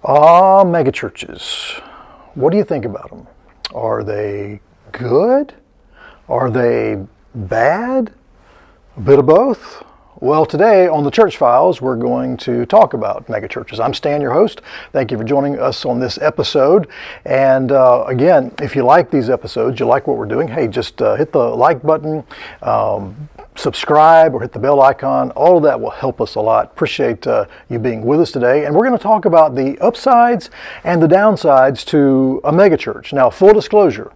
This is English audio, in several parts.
Megachurches. What do you think about them? Are they good? Are they bad? A bit of both? Well, today on the Church Files, we're going to talk about megachurches. I'm Stan, your host. Thank you for joining us on this episode. And again, if you like these episodes, you like what we're doing, hey, just hit the like button, subscribe, or hit the bell icon. All of that will help us a lot. Appreciate you being with us today. And we're going to talk about the upsides and the downsides to a megachurch. Now, full disclosure,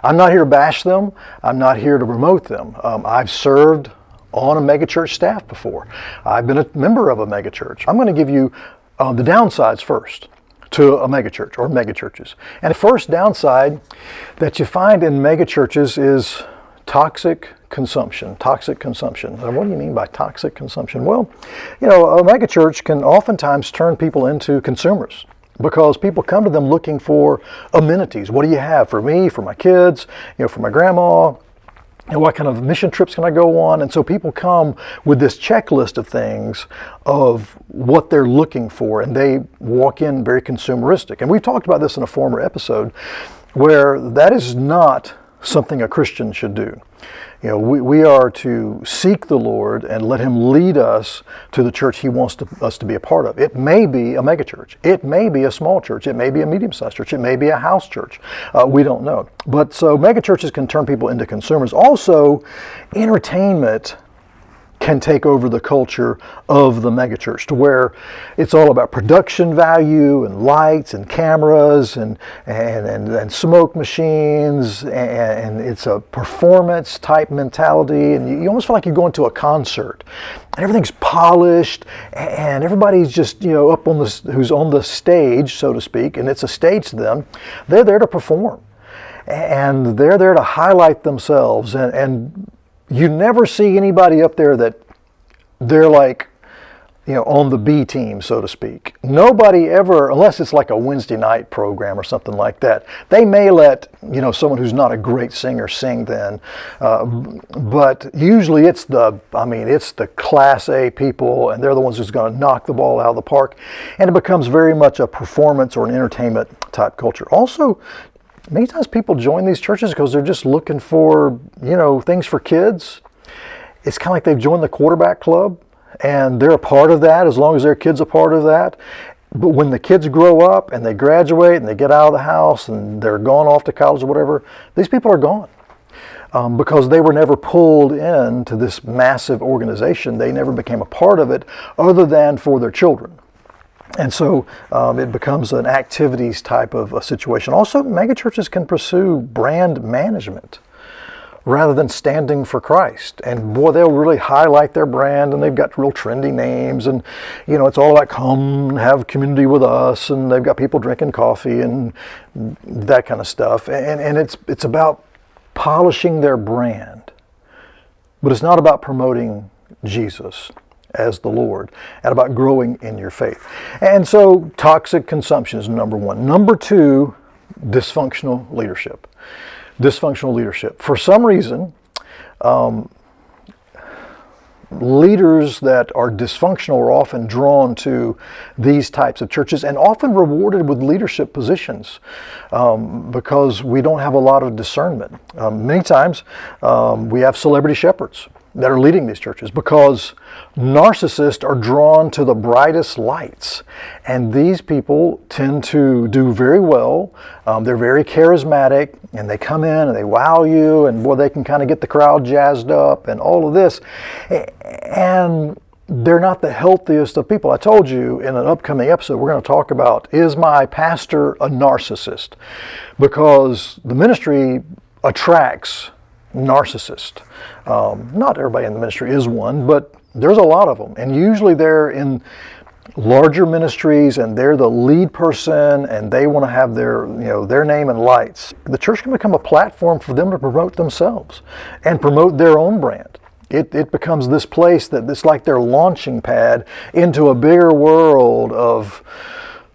I'm not here to bash them. I'm not here to promote them. I've served on a megachurch staff before. I've been a member of a megachurch. I'm going to give you the downsides first to a megachurch or megachurches. And the first downside that you find in megachurches is toxic consumption. Toxic consumption. Now, what do you mean by toxic consumption? Well, a megachurch can oftentimes turn people into consumers, because people come to them looking for amenities. What do you have for me, for my kids, for my grandma? What kind of mission trips can I go on? And so people come with this checklist of things of what they're looking for, and they walk in very consumeristic. And we've talked about this in a former episode, where that is not something a Christian should do. We are to seek the Lord and let Him lead us to the church He wants us to be a part of. It may be a megachurch. It may be a small church. It may be a medium-sized church. It may be a house church. We don't know. But so megachurches can turn people into consumers. Also, entertainment can take over the culture of the megachurch, to where it's all about production value and lights and cameras and smoke machines, and it's a performance type mentality, and you almost feel like you're going to a concert, and everything's polished, and everybody's just up on who's on the stage, so to speak, and it's a stage to them. They're there to perform, and they're there to highlight themselves, and you never see anybody up there that they're like, on the B team, so to speak. Nobody ever, unless it's like a Wednesday night program or something like that, they may let, someone who's not a great singer sing then. But usually it's the Class A people, and they're the ones who's going to knock the ball out of the park. And it becomes very much a performance or an entertainment type culture. Also, many times people join these churches because they're just looking for, things for kids. It's kind of like they've joined the quarterback club, and they're a part of that as long as their kid's a part of that. But when the kids grow up and they graduate and they get out of the house and they're gone off to college or whatever, these people are gone. Because they were never pulled into this massive organization. They never became a part of it other than for their children. And so it becomes an activities type of a situation. Also, megachurches can pursue brand management rather than standing for Christ. And boy, they'll really highlight their brand, and they've got real trendy names, and it's all like, come have community with us, and they've got people drinking coffee and that kind of stuff. And it's about polishing their brand. But it's not about promoting Jesus as the Lord, and about growing in your faith. And so toxic consumption is number one. Number two, dysfunctional leadership. Dysfunctional leadership. For some reason, leaders that are dysfunctional are often drawn to these types of churches, and often rewarded with leadership positions because we don't have a lot of discernment. Many times we have celebrity shepherds that are leading these churches because narcissists are drawn to the brightest lights. And these people tend to do very well. They're very charismatic, and they come in and they wow you, and boy, they can kind of get the crowd jazzed up and all of this. And they're not the healthiest of people. I told you in an upcoming episode, we're going to talk about, is my pastor a narcissist? Because the ministry attracts narcissist. Not everybody in the ministry is one, but there's a lot of them. And usually they're in larger ministries, and they're the lead person, and they want to have their name in lights. The church can become a platform for them to promote themselves and promote their own brand. It becomes this place that it's like their launching pad into a bigger world of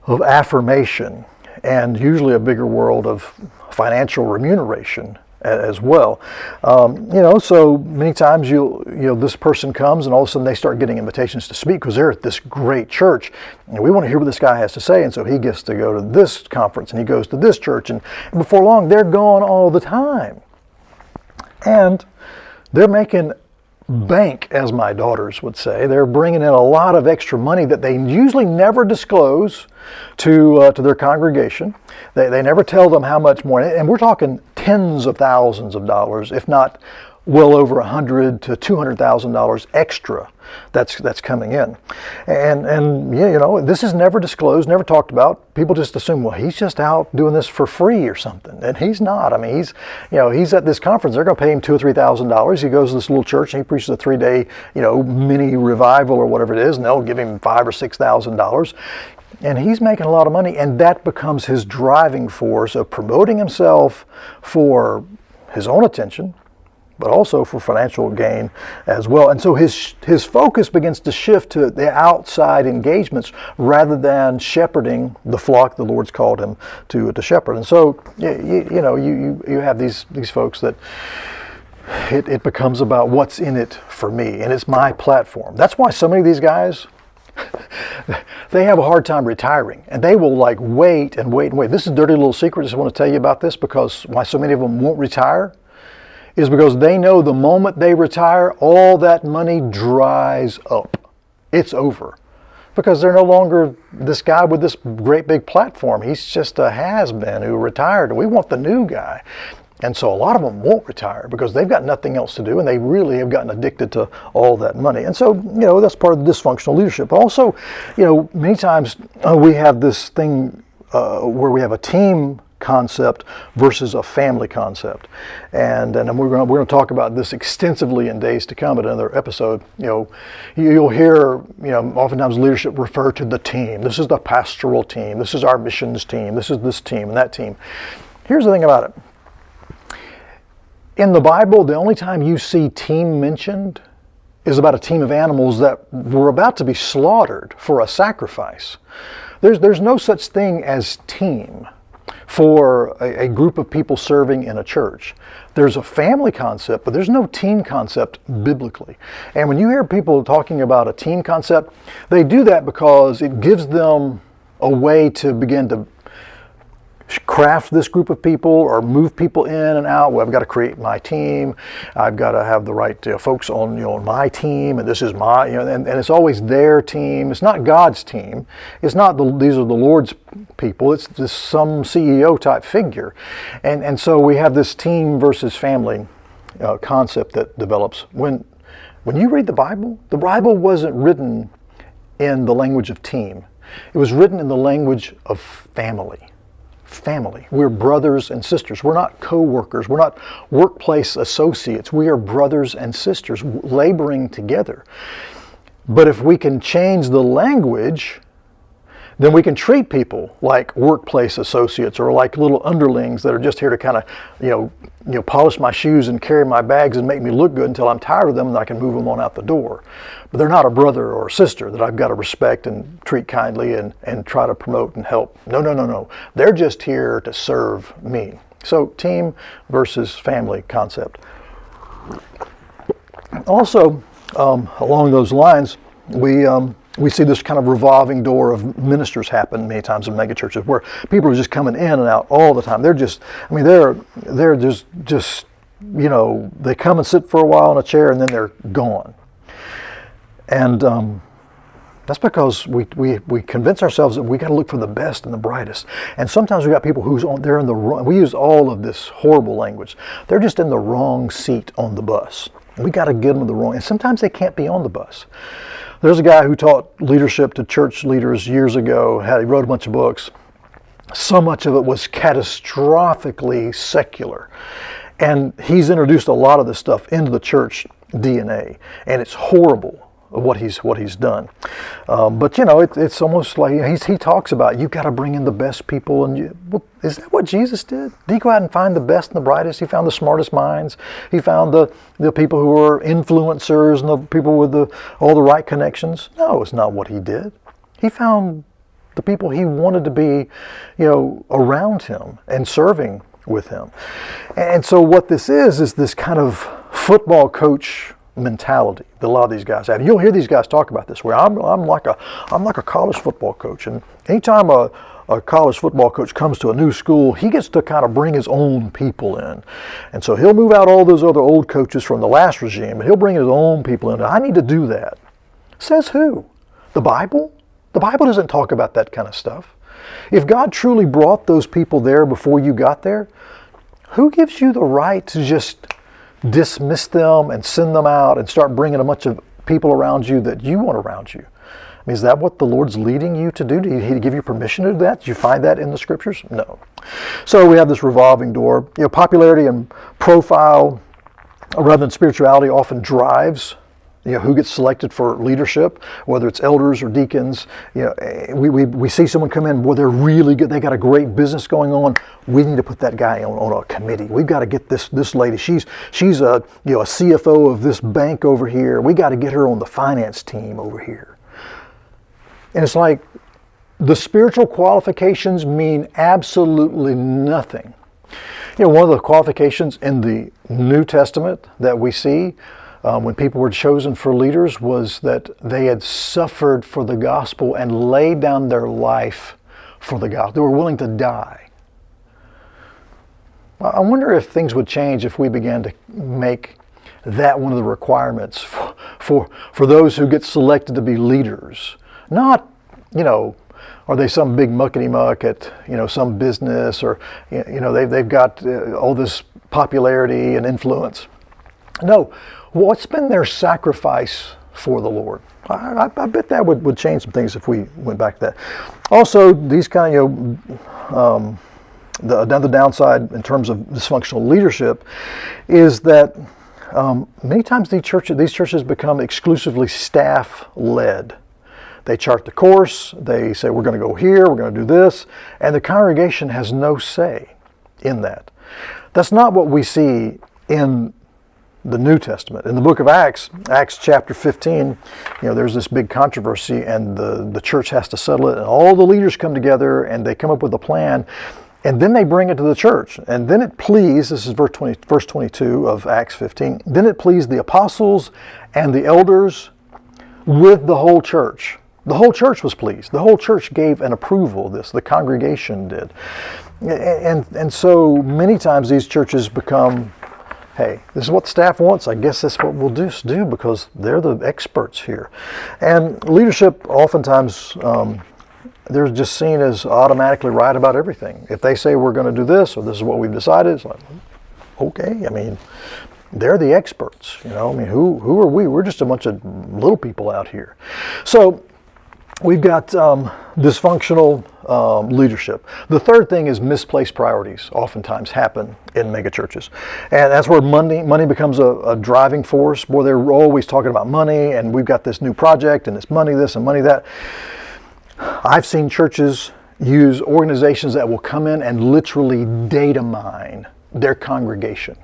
affirmation, and usually a bigger world of financial remuneration as well. So many times this person comes and all of a sudden they start getting invitations to speak because they're at this great church and we want to hear what this guy has to say, and so he gets to go to this conference and he goes to this church, and before long they're gone all the time. And they're making bank, as my daughters would say. They're bringing in a lot of extra money that they usually never disclose to their congregation. They never tell them how much more, and we're talking tens of thousands of dollars, if not well over $100,000 to $200,000 extra that's coming in, and this is never disclosed, never talked about. People just assume, well, he's just out doing this for free or something, and he's not. I mean, he's at this conference. They're going to pay him $2,000 or $3,000. He goes to this little church and he preaches a 3-day mini revival or whatever it is, and they'll give him $5,000 or $6,000. And he's making a lot of money, and that becomes his driving force of promoting himself for his own attention, but also for financial gain as well. And so his focus begins to shift to the outside engagements rather than shepherding the flock the Lord's called him to shepherd. And so you have these folks that it becomes about what's in it for me, and it's my platform. That's why so many of these guys, they have a hard time retiring, and they will wait and wait and wait. This is a dirty little secret. I just want to tell you about this, because why so many of them won't retire is because they know the moment they retire, all that money dries up. It's over. Because they're no longer this guy with this great big platform. He's just a has-been who retired, and we want the new guy. And so a lot of them won't retire because they've got nothing else to do, and they really have gotten addicted to all that money. And so, that's part of the dysfunctional leadership. Also, many times we have this thing where we have a team concept versus a family concept, and we're going to talk about this extensively in days to come at another episode. You'll hear oftentimes leadership refer to the team. This is the pastoral team. This is our missions team. This is this team and that team. Here's the thing about it. In the Bible, the only time you see team mentioned is about a team of animals that were about to be slaughtered for a sacrifice. There's no such thing as team for a group of people serving in a church. There's a family concept, but there's no team concept biblically. And when you hear people talking about a team concept, they do that because it gives them a way to begin to craft this group of people or move people in and out. Well, I've got to create my team. I've got to have the right folks on my team, and this is my and it's always their team. It's not God's team. It's not these are the Lord's people. It's just some CEO type figure, and so we have this team versus family concept that develops. When you read the Bible wasn't written in the language of team. It was written in the language of family. Family. We're brothers and sisters. We're not co-workers. We're not workplace associates. We are brothers and sisters laboring together. But if we can change the language, then we can treat people like workplace associates or like little underlings that are just here to kind of, polish my shoes and carry my bags and make me look good until I'm tired of them and I can move them on out the door. But they're not a brother or a sister that I've got to respect and treat kindly and try to promote and help. No. They're just here to serve me. So team versus family concept. Also, along those lines, we see this kind of revolving door of ministers happen many times in megachurches where people are just coming in and out all the time. They're just, they're just they come and sit for a while in a chair and then they're gone. And that's because we convince ourselves that we got to look for the best and the brightest. And sometimes we got people they're in the wrong. We use all of this horrible language. They're just in the wrong seat on the bus. We got to get them the wrong. And sometimes they can't be on the bus. There's a guy who taught leadership to church leaders years ago. He wrote a bunch of books. So much of it was catastrophically secular. And he's introduced a lot of this stuff into the church DNA. And it's horrible what he's done. But it's almost like he talks about you've got to bring in the best people. And is that what Jesus did? Did he go out and find the best and the brightest? He found the smartest minds. He found the people who were influencers and the people with all the right connections. No, it's not what he did. He found the people he wanted to be, around him and serving with him. And so what this is this kind of football coach mentality that a lot of these guys have. You'll hear these guys talk about this, where I'm like a college football coach, and anytime a college football coach comes to a new school, he gets to kind of bring his own people in. And so he'll move out all those other old coaches from the last regime, and he'll bring his own people in. I need to do that. Says who? The Bible? The Bible doesn't talk about that kind of stuff. If God truly brought those people there before you got there, who gives you the right to just dismiss them and send them out and start bringing a bunch of people around you that you want around you? I mean, is that what the Lord's leading you to do? Did He give you permission to do that? Did you find that in the Scriptures? No. So we have this revolving door. Popularity and profile, rather than spirituality, often drives who gets selected for leadership, whether it's elders or deacons. We see someone come in, boy, they're really good. They got a great business going on. We need to put that guy on a committee. We've got to get this lady. She's a CFO of this bank over here. We got to get her on the finance team over here. And it's like the spiritual qualifications mean absolutely nothing. One of the qualifications in the New Testament that we see when people were chosen for leaders was that they had suffered for the gospel and laid down their life for the gospel. They were willing to die. I wonder if things would change if we began to make that one of the requirements for those who get selected to be leaders. Not, are they some big muckety-muck at, some business, or, they've got all this popularity and influence. No. What's been their sacrifice for the Lord? I bet that would change some things if we went back to that. Also, these kind of, another downside in terms of dysfunctional leadership is that many times these churches become exclusively staff-led. They chart the course, they say, we're going to go here, we're going to do this, and the congregation has no say in that. That's not what we see in the New Testament. In the book of Acts chapter 15, there's this big controversy, and the church has to settle it, and all the leaders come together and they come up with a plan, and then they bring it to the church. And then it pleased, this is verse 22 of Acts 15, then it pleased the apostles and the elders with the whole church. The whole church was pleased. The whole church gave an approval of this. The congregation did. And so many times these churches become, hey, this is what the staff wants. I guess that's what we'll do because they're the experts here. And leadership, oftentimes, they're just seen as automatically right about everything. If they say we're going to do this, or this is what we've decided, it's like, okay. I mean, they're the experts. Who are we? We're just a bunch of little people out here. So we've got dysfunctional leadership. The third thing is misplaced priorities oftentimes happen in megachurches. And that's where money becomes a driving force. Boy, they're always talking about money, and we've got this new project, and it's money this and money that. I've seen churches use organizations that will come in and literally data mine their congregation.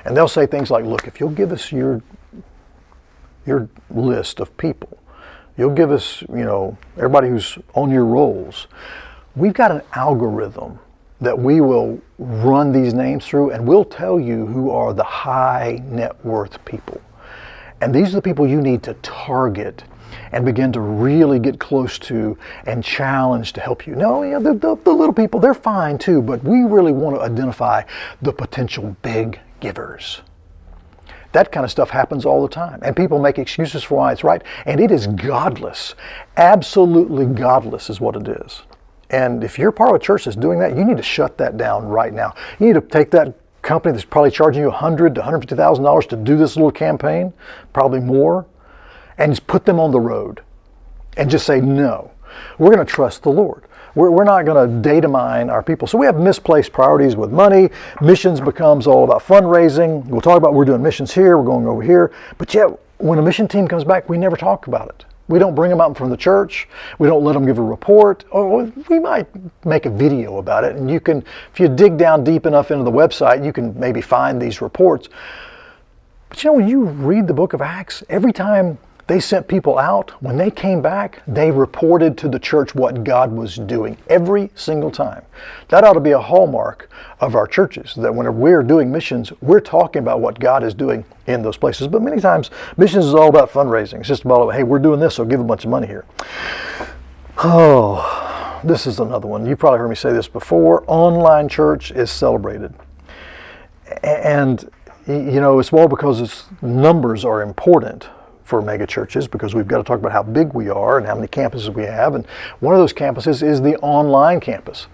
And they'll say things like, look, if you'll give us your list of people, you'll give us, everybody who's on your rolls, we've got an algorithm that we will run these names through, and we'll tell you who are the high net worth people. And these are the people you need to target and begin to really get close to and challenge to help you. No, the little people, they're fine too, but we really want to identify the potential big givers. That kind of stuff happens all the time. And people make excuses for why it's right. And it is godless. Absolutely godless is what it is. And if you're part of a church that's doing that, you need to shut that down right now. You need to take that company that's probably charging you $100,000 to $150,000 to do this little campaign, probably more, and just put them on the road and just say, no, we're going to trust the Lord. We're not going to data mine our people. So we have misplaced priorities with money. Missions becomes all about fundraising. We'll talk about we're doing missions here, we're going over here. But yet, when a mission team comes back, we never talk about it. We don't bring them out from the church. We don't let them give a report. Or we might make a video about it. And you can, if you dig down deep enough into the website, you can maybe find these reports. But when you read the book of Acts, every time They sent people out. When they came back, they reported to the church what God was doing every single time. That ought to be a hallmark of our churches, that when we're doing missions, we're talking about what God is doing in those places. But many times, missions is all about fundraising. It's just about, hey, we're doing this, so give a bunch of money here. Oh, this is another one. You've probably heard me say this before. Online church is celebrated. And, it's well because its numbers are important for mega churches, because we've got to talk about how big we are and how many campuses we have. And one of those campuses is the online campus.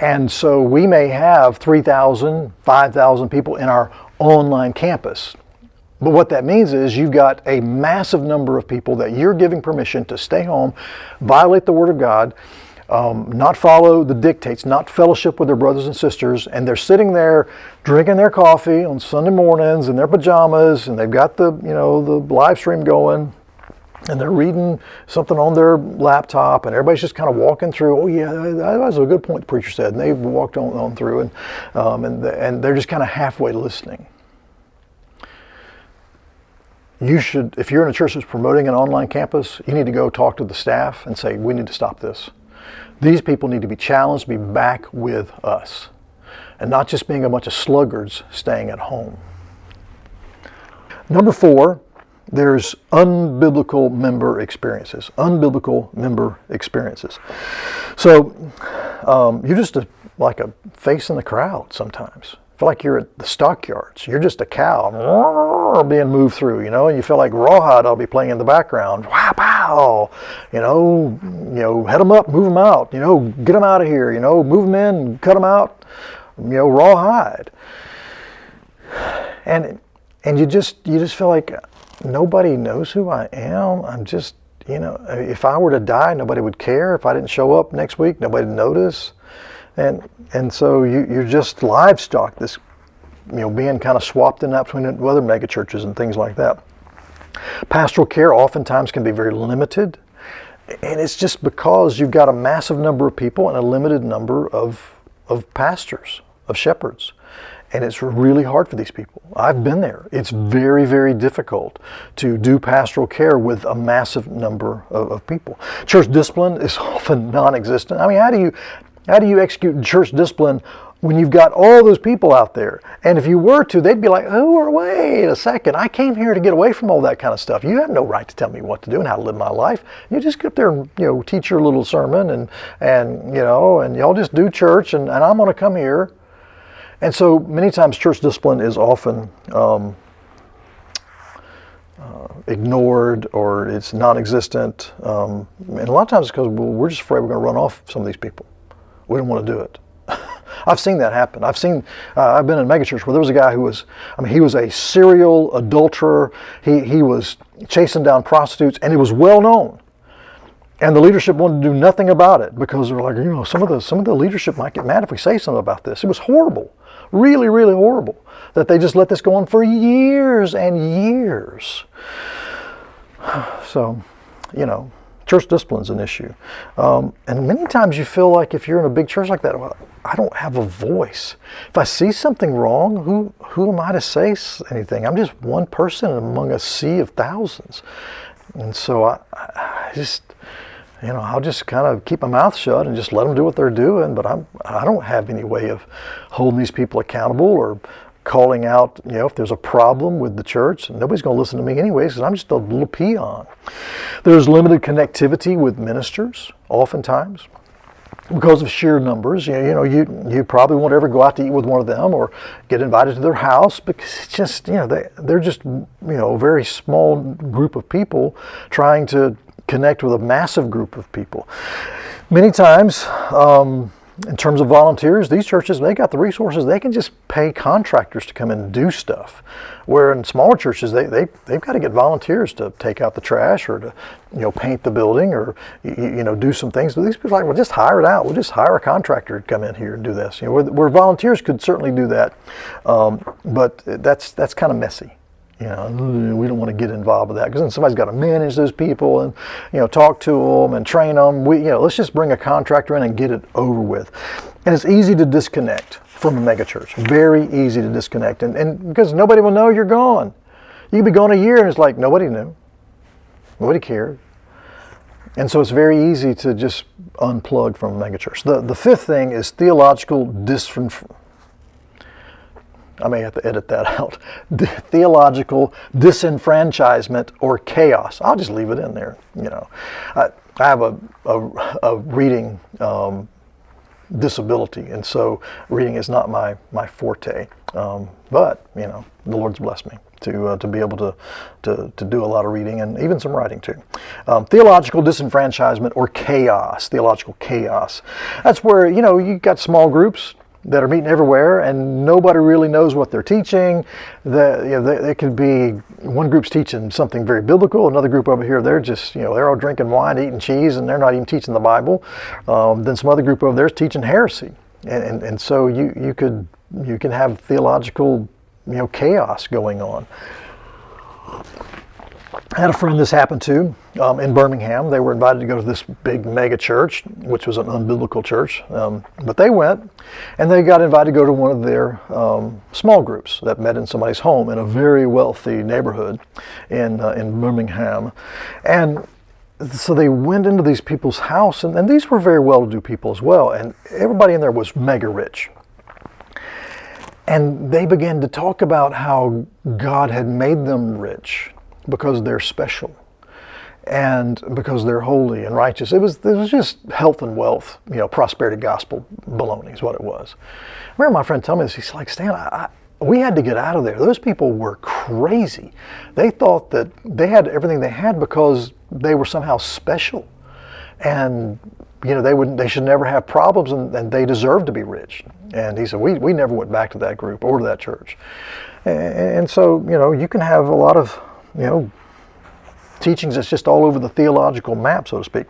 And so we may have 3,000, 5,000 people in our online campus. But what that means is you've got a massive number of people that you're giving permission to stay home, violate the Word of God, not follow the dictates, not fellowship with their brothers and sisters, and they're sitting there drinking their coffee on Sunday mornings in their pajamas, and they've got the live stream going, and they're reading something on their laptop, and everybody's just kind of walking through. Oh yeah, that was a good point the preacher said, and they've walked on through, and they're just kind of halfway listening. You should, if you're in a church that's promoting an online campus, you need to go talk to the staff and say, we need to stop this. These people need to be challenged to be back with us, and not just being a bunch of sluggards staying at home. Number 4, there's unbiblical member experiences. Unbiblical member experiences. So you're just like a face in the crowd sometimes. Feel like you're at the stockyards. You're just a cow being moved through, and you feel like Rawhide ought to be playing in the background. Wow, pow! Head them up, move them out. Get them out of here. Move them in, cut them out. Rawhide. And you just feel like nobody knows who I am. I'm just, if I were to die, nobody would care. If I didn't show up next week, nobody would notice. And so you're just livestock, this, being kind of swapped in that between other mega churches and things like that. Pastoral care oftentimes can be very limited, and it's just because you've got a massive number of people and a limited number of pastors, of shepherds. And it's really hard for these people. I've been there. It's very, very difficult to do pastoral care with a massive number of people. Church discipline is often non-existent. I mean, how do you execute church discipline when you've got all those people out there? And if you were to, they'd be like, oh, wait a second. I came here to get away from all that kind of stuff. You have no right to tell me what to do and how to live my life. You just get up there and, teach your little sermon and y'all just do church and I'm going to come here. And so many times church discipline is often ignored, or it's non-existent. And a lot of times it's because we're just afraid we're going to run off some of these people. We don't want to do it. I've seen that happen. I've been in a megachurch where there was a guy who was, he was a serial adulterer. He was chasing down prostitutes, and it was well known. And the leadership wanted to do nothing about it because they're like, some of the leadership might get mad if we say something about this. It was horrible, really, really horrible that they just let this go on for years and years. So, church discipline is an issue. And many times you feel like if you're in a big church like that, well, I don't have a voice. If I see something wrong, who am I to say anything? I'm just one person among a sea of thousands. And so I just, I'll just kind of keep my mouth shut and just let them do what they're doing. But I don't have any way of holding these people accountable or calling out, if there's a problem with the church. Nobody's going to listen to me anyways because I'm just a little peon. There's limited connectivity with ministers oftentimes because of sheer numbers. You probably won't ever go out to eat with one of them or get invited to their house because it's just, they're just, a very small group of people trying to connect with a massive group of people. Many times, in terms of volunteers, these churches, they got the resources. They can just pay contractors to come in and do stuff. Where in smaller churches, they've got to get volunteers to take out the trash or to, paint the building or, do some things. But these people are like, well, just hire it out. We'll just hire a contractor to come in here and do this. Where volunteers could certainly do that. But that's kind of messy. We don't want to get involved with that because then somebody's got to manage those people and, talk to them and train them. Let's just bring a contractor in and get it over with. And it's easy to disconnect from a megachurch. Very easy to disconnect. And because nobody will know you're gone. You could be gone a year and it's like nobody knew. Nobody cared. And so it's very easy to just unplug from a megachurch. The fifth thing is theological disenfranchisement. I may have to edit that out. Theological disenfranchisement or chaos. I'll just leave it in there. I have a reading disability, and so reading is not my forte. But the Lord's blessed me to be able to do a lot of reading and even some writing too. Theological disenfranchisement or chaos. Theological chaos. That's where you got small groups that are meeting everywhere, and nobody really knows what they're teaching. It could be one group's teaching something very biblical, another group over here, they're just, they're all drinking wine, eating cheese, and they're not even teaching the Bible. Then some other group over there is teaching heresy. And so you can have theological, chaos going on. I had a friend this happened to in Birmingham. They were invited to go to this big mega church, which was an unbiblical church. But they went, and they got invited to go to one of their small groups that met in somebody's home in a very wealthy neighborhood in Birmingham. And so they went into these people's house, and these were very well-to-do people as well. And everybody in there was mega rich. And they began to talk about how God had made them rich because they're special and because they're holy and righteous. It was just health and wealth, prosperity gospel baloney is what it was. I remember my friend telling me this. He's like, Stan, we had to get out of there. Those people were crazy. They thought that they had everything they had because they were somehow special. And they should never have problems, and they deserve to be rich. And he said, we never went back to that group or to that church. And so, you can have a lot of, teachings that's just all over the theological map, so to speak.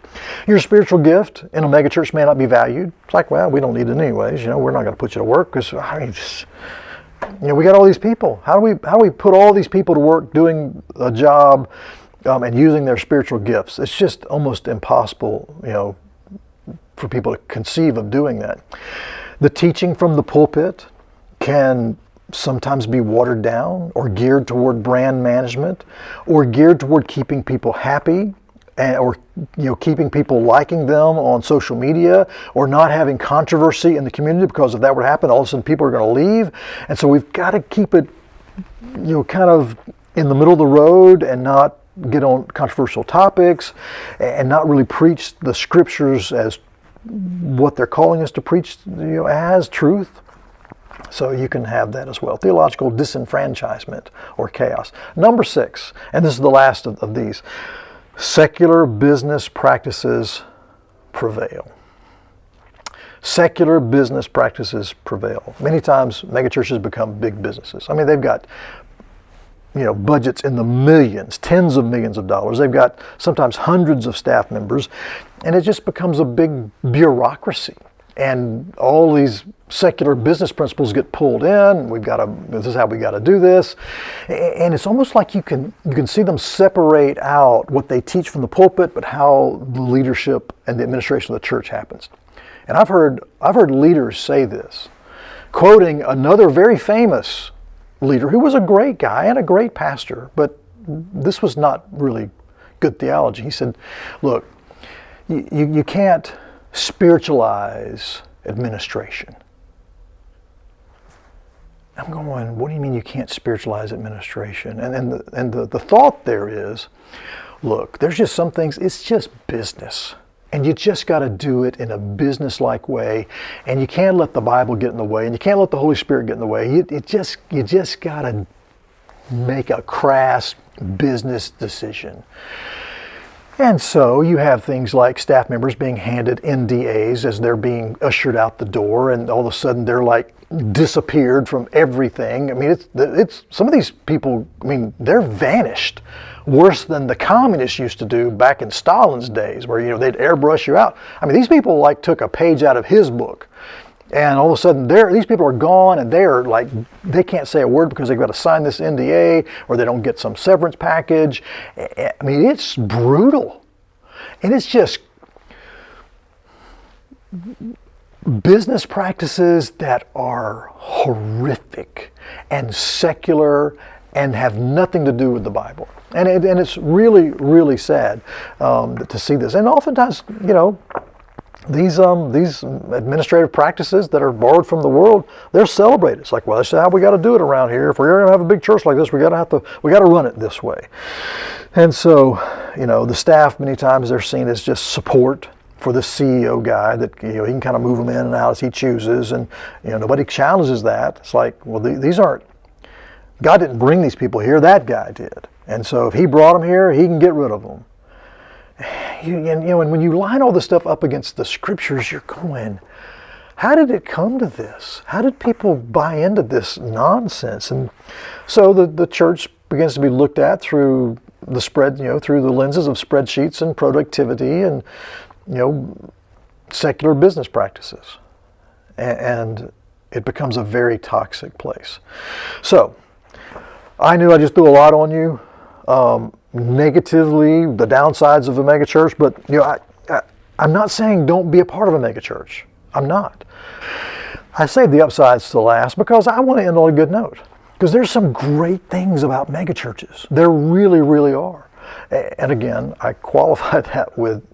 Your spiritual gift in a megachurch may not be valued. It's like, well, we don't need it anyways. We're not going to put you to work because, we got all these people. How do we put all these people to work doing a job and using their spiritual gifts? It's just almost impossible, for people to conceive of doing that. The teaching from the pulpit can sometimes be watered down or geared toward brand management or geared toward keeping people happy or keeping people liking them on social media or not having controversy in the community, because if that were to happen, all of a sudden people are going to leave. And so we've got to keep it kind of in the middle of the road and not get on controversial topics and not really preach the scriptures as what they're calling us to preach, as truth. So you can have that as well. Theological disenfranchisement or chaos. Number 6, and this is the last of these, secular business practices prevail. Secular business practices prevail. Many times megachurches become big businesses. I mean, they've got budgets in the millions, tens of millions of dollars. They've got sometimes hundreds of staff members, and it just becomes a big bureaucracy. And all these secular business principles get pulled in. This is how we got to do this. And it's almost like you can see them separate out what they teach from the pulpit, but how the leadership and the administration of the church happens. And I've heard leaders say this, quoting another very famous leader who was a great guy and a great pastor, but this was not really good theology. He said, look, you can't spiritualize administration. I'm going, what do you mean you can't spiritualize administration? And the thought there is, look, there's just some things, it's just business. And you just got to do it in a business-like way. And you can't let the Bible get in the way. And you can't let the Holy Spirit get in the way. You just got to make a crass business decision. And so you have things like staff members being handed NDAs as they're being ushered out the door, and all of a sudden they're like disappeared from everything. I mean, it's some of these people, they're vanished worse than the communists used to do back in Stalin's days, where they'd airbrush you out. I mean, these people like took a page out of his book. And all of a sudden, these people are gone, and they can't say a word because they've got to sign this NDA, or they don't get some severance package. I mean, it's brutal. And it's just business practices that are horrific and secular and have nothing to do with the Bible. And it's really, really sad to see this. And oftentimes, these administrative practices that are borrowed from the world, they're celebrated. It's like, well, that's how we got to do it around here. If we're going to have a big church like this, we got to run it this way. And so, the staff, many times they're seen as just support for the CEO guy, that he can kind of move them in and out as he chooses, and nobody challenges that. It's like, well, these aren't, God didn't bring these people here, that guy did. And so if he brought them here, he can get rid of them. And when you line all this stuff up against the scriptures, you're going, how did it come to this? How did people buy into this nonsense? And so the church begins to be looked at through the through the lenses of spreadsheets and productivity and, secular business practices. And it becomes a very toxic place. So, I knew I just threw a lot on you, negatively, the downsides of a megachurch, but I'm not saying don't be a part of a megachurch. I'm not. I saved the upsides to last because I want to end on a good note. Because there's some great things about megachurches. There really, really are. And again, I qualify that with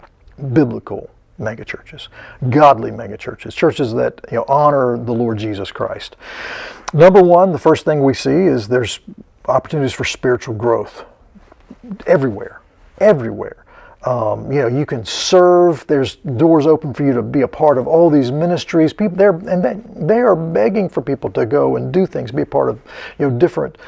biblical megachurches, godly megachurches, churches that honor the Lord Jesus Christ. Number one, the first thing we see is there's opportunities for spiritual growth everywhere. You can serve. There's doors open for you to be a part of all these ministries. People there, and they are begging for people to go and do things, be a part of different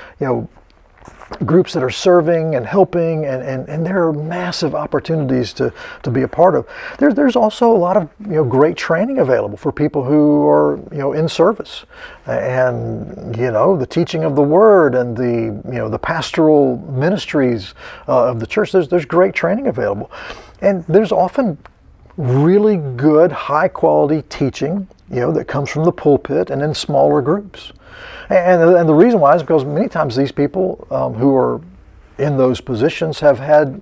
groups that are serving and helping, and there are massive opportunities to be a part of. There's also a lot of great training available for people who are in service, and the teaching of the Word and the pastoral ministries of the church. There's great training available, and there's often really good, high quality teaching that comes from the pulpit and in smaller groups. And the reason why is because many times these people who are in those positions have had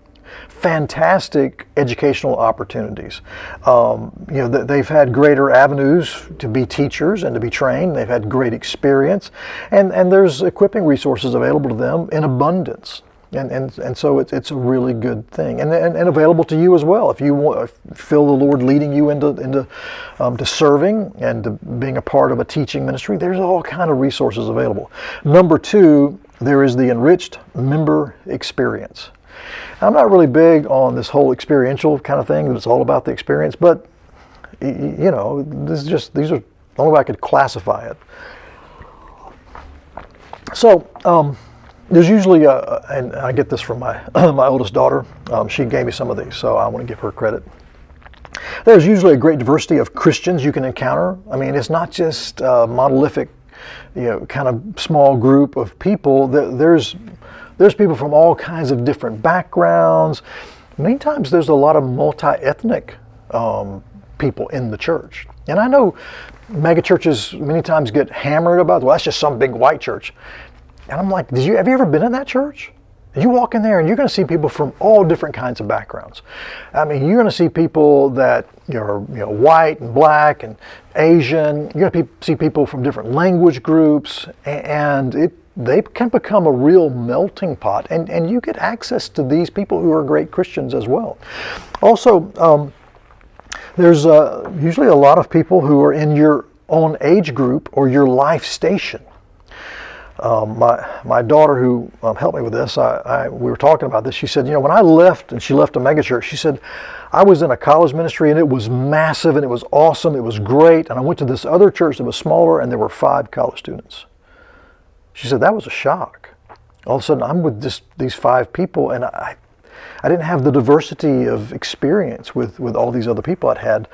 fantastic educational opportunities. They've had greater avenues to be teachers and to be trained. They've had great experience, and there's equipping resources available to them in abundance. And so it's a really good thing, and available to you as well. If you feel the Lord leading you into to serving and to being a part of a teaching ministry, there's all kind of resources available. Number two, there is the enriched member experience. I'm not really big on this whole experiential kind of thing, that it's all about the experience, but these are the only way I could classify it. So. There's usually, and I get this from my oldest daughter, she gave me some of these, so I want to give her credit. There's usually a great diversity of Christians you can encounter. I mean, it's not just a monolithic, kind of small group of people. There's people from all kinds of different backgrounds. Many times there's a lot of multi-ethnic people in the church. And I know megachurches many times get hammered about, well, that's just some big white church. And I'm like, have you ever been in that church? You walk in there and you're going to see people from all different kinds of backgrounds. I mean, you're going to see people that are white and black and Asian. You're going to see people from different language groups, and they can become a real melting pot. And you get access to these people who are great Christians as well. Also, there's usually a lot of people who are in your own age group or your life station. My daughter, who helped me with this, we were talking about this. She said, when I left, and she left a megachurch, she said, I was in a college ministry and it was massive and it was awesome, it was great, and I went to this other church that was smaller and there were 5 college students. She said, that was a shock. All of a sudden, I'm with these 5 people, and I didn't have the diversity of experience with all these other people I'd had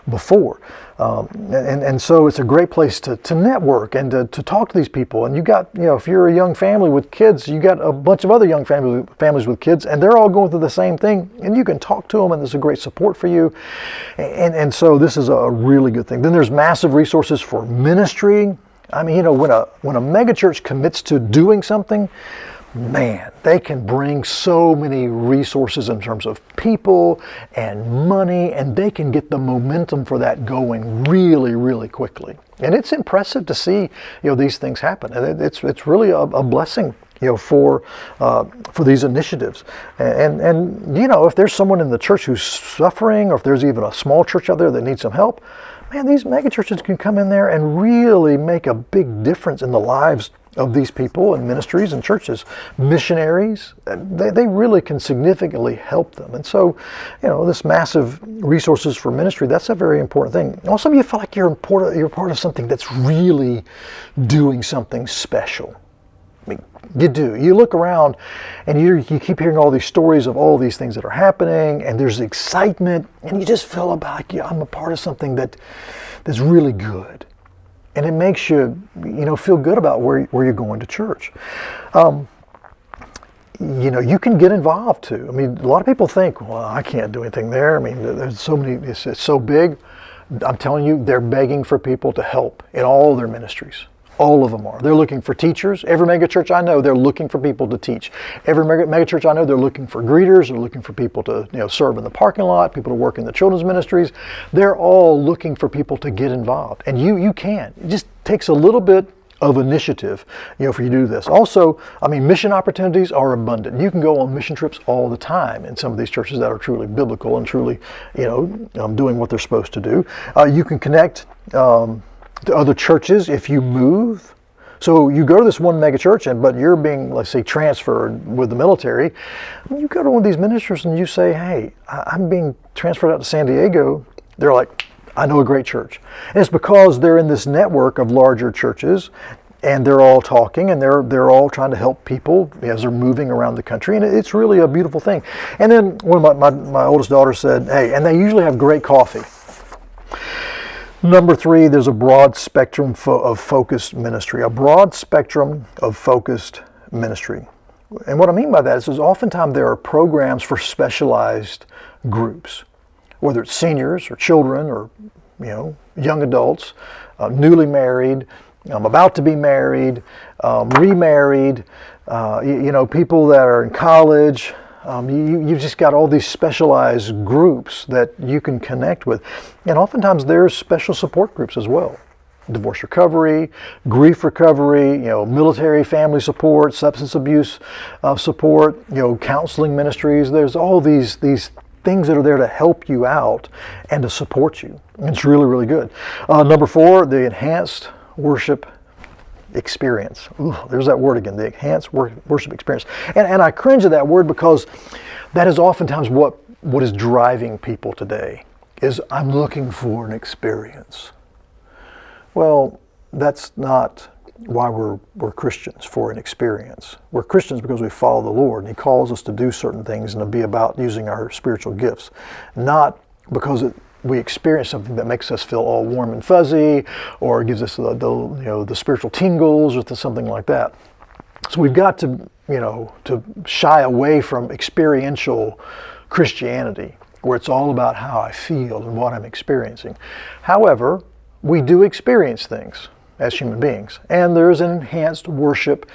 before. And so it's a great place to network and to talk to these people. And you got, if you're a young family with kids, you got a bunch of other young families with kids, and they're all going through the same thing, and you can talk to them, and there's a great support for you. And so this is a really good thing. Then there's massive resources for ministry. I mean, when a megachurch commits to doing something, man, they can bring so many resources in terms of people and money, and they can get the momentum for that going really, really quickly. And it's impressive to see, these things happen. And it's really a blessing, for these initiatives. And if there's someone in the church who's suffering, or if there's even a small church out there that needs some help, man, these megachurches can come in there and really make a big difference in the lives of these people and ministries and churches. Missionaries, they really can significantly help them. And so, this massive resources for ministry, that's a very important thing. Also, you feel like you're part of something that's really doing something special. I mean, you do. You look around and you keep hearing all these stories of all these things that are happening, and there's excitement, and you just feel like, I'm a part of something that's really good. And it makes you, feel good about where you're going to church. You can get involved too. I mean, a lot of people think, well, I can't do anything there. I mean, there's so many, it's so big. I'm telling you, they're begging for people to help in all their ministries. All of them are. They're looking for teachers. Every megachurch I know, they're looking for people to teach. Every megachurch I know, they're looking for greeters. They're looking for people to serve in the parking lot, people to work in the children's ministries. They're all looking for people to get involved. And you can. It just takes a little bit of initiative, for you to do this. Also, mission opportunities are abundant. You can go on mission trips all the time in some of these churches that are truly biblical and truly, doing what they're supposed to do. You can connect to other churches if you move. So you go to this one mega church, but you're being, let's say, transferred with the military. You go to one of these ministers and you say, hey, I'm being transferred out to San Diego. They're like, I know a great church. And it's because they're in this network of larger churches, and they're all talking, and they're all trying to help people as they're moving around the country. And it's really a beautiful thing. And then one of my oldest daughters said, hey, and they usually have great coffee. Number 3, there's a broad spectrum of focused ministry. A broad spectrum of focused ministry. And what I mean by that is oftentimes there are programs for specialized groups, whether it's seniors or children or young adults, newly married, about to be married, remarried, people that are in college. You've just got all these specialized groups that you can connect with. And oftentimes there's special support groups as well. Divorce recovery, grief recovery, military family support, substance abuse support, counseling ministries. There's all these things that are there to help you out and to support you. It's really, really good. Number 4, the enhanced worship experience. Ooh, there's that word again, the enhanced worship experience. And I cringe at that word because that is oftentimes what is driving people today, is I'm looking for an experience. Well, that's not why we're Christians, for an experience. We're Christians because we follow the Lord, and He calls us to do certain things and to be about using our spiritual gifts, not because we experience something that makes us feel all warm and fuzzy, or gives us the spiritual tingles, or something like that. So we've got to shy away from experiential Christianity, where it's all about how I feel and what I'm experiencing. However, we do experience things as human beings, and there is an enhanced worship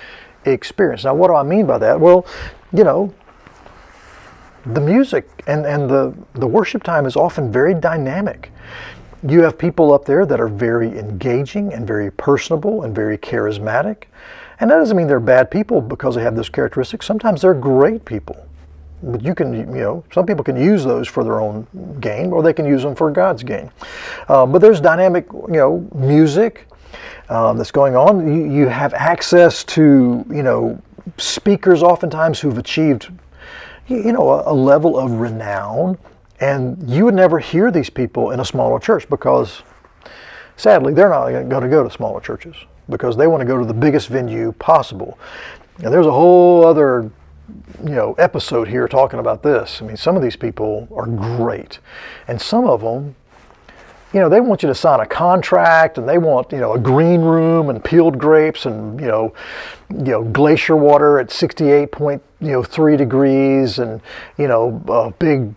experience. Now, what do I mean by that? Well, the music and the worship time is often very dynamic. You have people up there that are very engaging and very personable and very charismatic. And that doesn't mean they're bad people because they have those characteristics. Sometimes they're great people. But you can, some people can use those for their own gain, or they can use them for God's gain. But there's dynamic, music that's going on. You have access to, speakers oftentimes who've achieved a level of renown, and you would never hear these people in a smaller church because, sadly, they're not going to go to smaller churches because they want to go to the biggest venue possible. And there's a whole other, episode here talking about this. I mean, some of these people are great, and some of them, they want you to sign a contract, and they want, a green room and peeled grapes and, glacier water at 68.3 degrees and, a big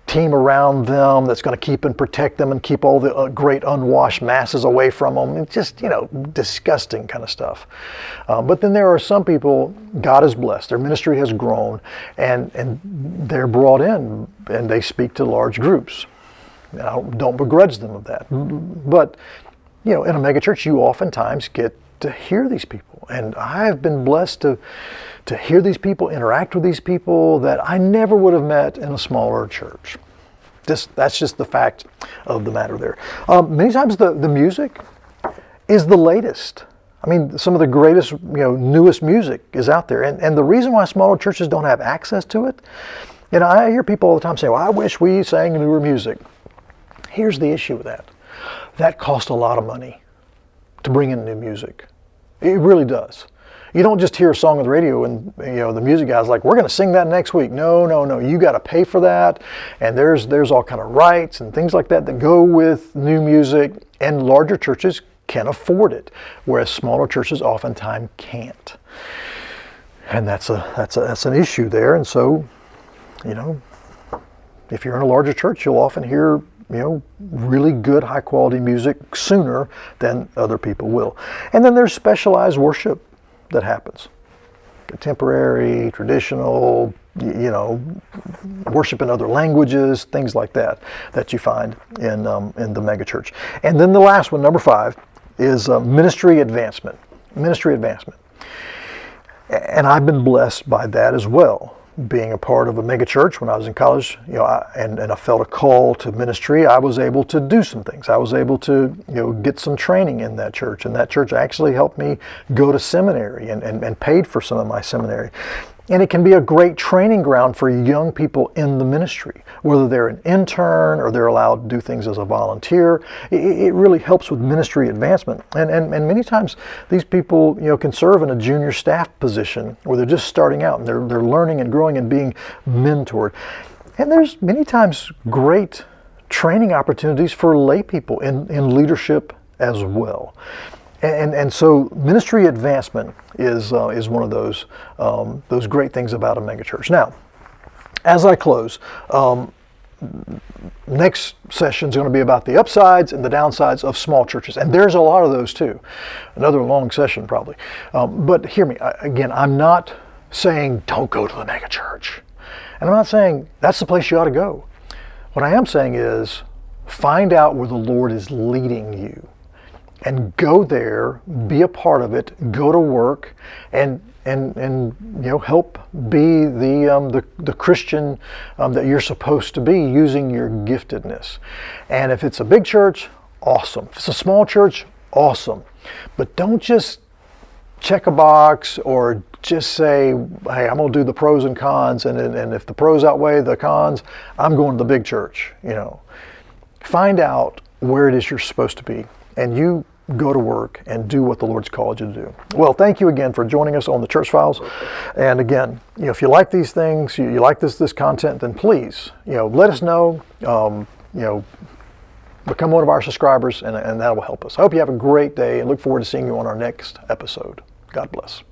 team around them that's going to keep and protect them and keep all the great unwashed masses away from them. It's just, disgusting kind of stuff. But then there are some people God has blessed. Their ministry has grown, and they're brought in and they speak to large groups. And I don't begrudge them of that. But, in a megachurch, you oftentimes get to hear these people. And I've been blessed to hear these people, interact with these people that I never would have met in a smaller church. That's just the fact of the matter there. Many times the music is the latest. I mean, some of the greatest, newest music is out there. And the reason why smaller churches don't have access to it, I hear people all the time say, well, I wish we sang newer music. Here's the issue with that. That costs a lot of money to bring in new music. It really does. You don't just hear a song on the radio and the music guy's like, we're going to sing that next week. No. You got to pay for that, and there's all kind of rights and things like that go with new music. And larger churches can afford it, whereas smaller churches oftentimes can't. And that's an issue there. And so, if you're in a larger church, you'll often hear really good, high quality music sooner than other people will. And then there's specialized worship that happens. Contemporary, traditional, worship in other languages, things like that you find in the megachurch. And then the last one, number 5, is ministry advancement. Ministry advancement. And I've been blessed by that as well. Being a part of a megachurch when I was in college, and I felt a call to ministry, I was able to do some things. I was able to, get some training in that church, and that church actually helped me go to seminary and paid for some of my seminary. And it can be a great training ground for young people in the ministry, whether they're an intern or they're allowed to do things as a volunteer. It really helps with ministry advancement. And many times these people, can serve in a junior staff position where they're just starting out and they're learning and growing and being mentored. And there's many times great training opportunities for lay people in leadership as well. And so ministry advancement is one of those great things about a megachurch. Now, as I close, next session is going to be about the upsides and the downsides of small churches, and there's a lot of those too. Another long session probably. But hear me again. I'm not saying don't go to the megachurch, and I'm not saying that's the place you ought to go. What I am saying is find out where the Lord is leading you. And go there, be a part of it, go to work, and help be the Christian that you're supposed to be using your giftedness. And if it's a big church, awesome. If it's a small church, awesome. But don't just check a box or just say, hey, I'm going to do the pros and cons, and if the pros outweigh the cons, I'm going to the big church. Find out where it is you're supposed to be, and you go to work and do what the Lord's called you to do. Well, thank you again for joining us on the Church Files. And again, if you like these things, you like this content, then please, let us know. Become one of our subscribers, and that will help us. I hope you have a great day and look forward to seeing you on our next episode. God bless.